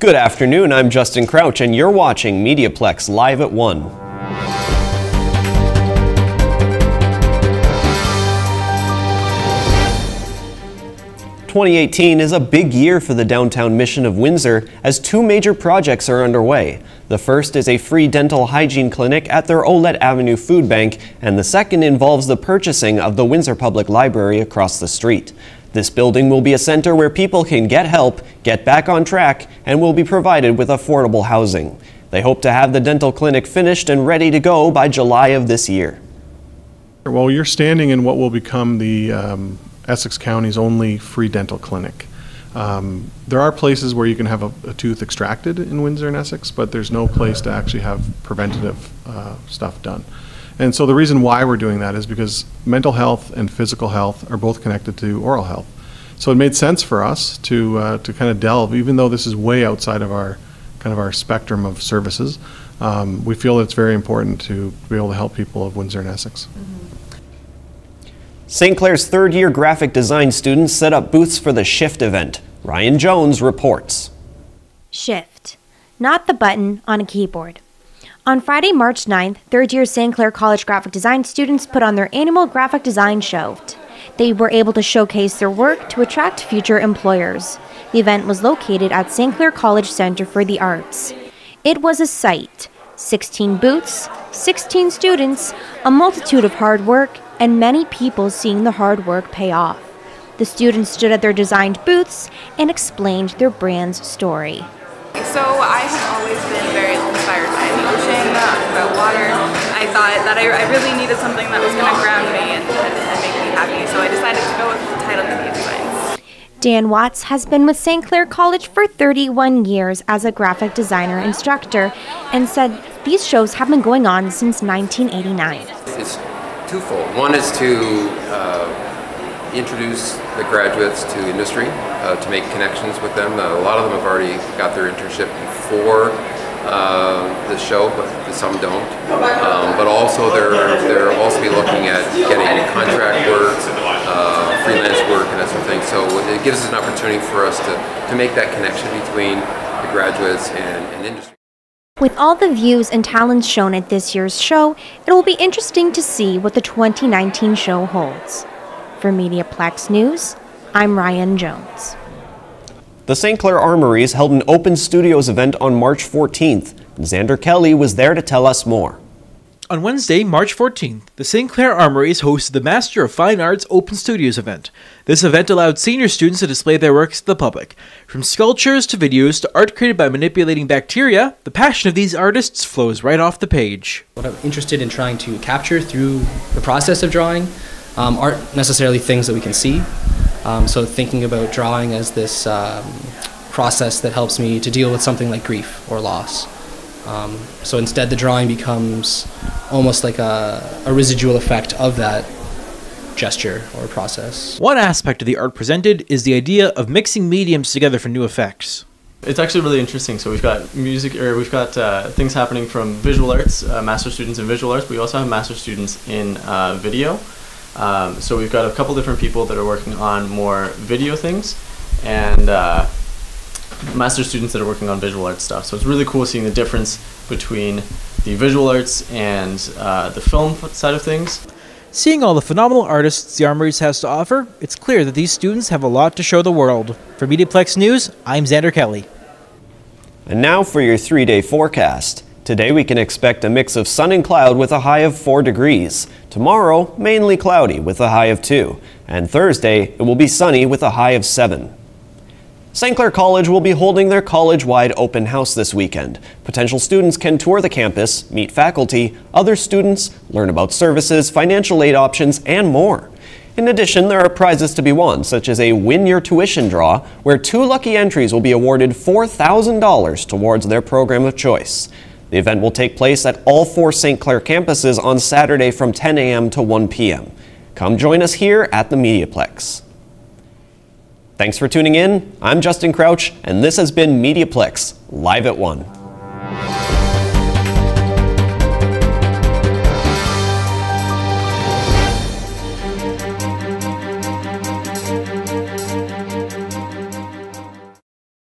Good afternoon, I'm Justin Crouch and you're watching MediaPlex Live at 1. 2018 is a big year for the downtown mission of Windsor as two major projects are underway. The first is a free dental hygiene clinic at their Olette Avenue Food Bank, and the second involves the purchasing of the Windsor Public Library across the street. This building will be a center where people can get help, get back on track, and will be provided with affordable housing. They hope to have the dental clinic finished and ready to go by July of this year. Well, you're standing in what will become the Essex County's only free dental clinic. There are places where you can have a tooth extracted in Windsor and Essex, but there's no place to actually have preventative stuff done. And so the reason why we're doing that is because mental health and physical health are both connected to oral health. So it made sense for us to kind of delve, even though this is way outside of our spectrum of services. We feel that it's very important to be able to help people of Windsor and Essex. St. Clair's third-year graphic design students set up booths for the Shift event. Ryan Jones reports. Shift, not the button on a keyboard. On Friday, March 9th, third-year St. Clair College graphic design students put on their annual graphic design show. They were able to showcase their work to attract future employers. The event was located at St. Clair College Center for the Arts. It was a sight. 16 booths, 16 students, a multitude of hard work, and many people seeing the hard work pay off. The students stood at their designed booths and explained their brand's story. So I have always been very inspired by the ocean, by water. I thought that I really needed something that was going to ground me and make me happy, so I decided to go with the title Media Designs. Dan Watts has been with St. Clair College for 31 years as a graphic designer instructor and said these shows have been going on since 1989. It's twofold. One is to introduce the graduates to industry, to make connections with them. A lot of them have already got their internship before the show, but some don't. But also they're also be looking at getting contract work, freelance work, and that sort of thing. So it gives us an opportunity for us to make that connection between the graduates and industry. With all the views and talents shown at this year's show, it will be interesting to see what the 2019 show holds. For MediaPlex News, I'm Ryan Jones. The St. Clair Armories held an Open Studios event on March 14th, and Xander Kelly was there to tell us more. On Wednesday, March 14th, the St. Clair Armories hosted the Master of Fine Arts Open Studios event. This event allowed senior students to display their works to the public. From sculptures to videos to art created by manipulating bacteria, the passion of these artists flows right off the page. What I'm interested in trying to capture through the process of drawing aren't necessarily things that we can see. So thinking about drawing as this process that helps me to deal with something like grief or loss. So instead the drawing becomes almost like a residual effect of that gesture or process. One aspect of the art presented is the idea of mixing mediums together for new effects. It's actually really interesting. So we've got we've got things happening from visual arts, master students in visual arts. We also have master students in video. So we've got a couple different people that are working on more video things, and master students that are working on visual arts stuff. So it's really cool seeing the difference between the visual arts and the film side of things. Seeing all the phenomenal artists the Armories has to offer, it's clear that these students have a lot to show the world. For MediaPlex News, I'm Xander Kelly. And now for your 3-day forecast. Today we can expect a mix of sun and cloud with a high of 4 degrees. Tomorrow, mainly cloudy with a high of 2. And Thursday, it will be sunny with a high of 7. St. Clair College will be holding their college-wide open house this weekend. Potential students can tour the campus, meet faculty, other students, learn about services, financial aid options, and more. In addition, there are prizes to be won, such as a Win Your Tuition draw, where 2 lucky entries will be awarded $4,000 towards their program of choice. The event will take place at all 4 St. Clair campuses on Saturday from 10 a.m. to 1 p.m. Come join us here at the MediaPlex. Thanks for tuning in. I'm Justin Crouch, and this has been MediaPlex Live at 1.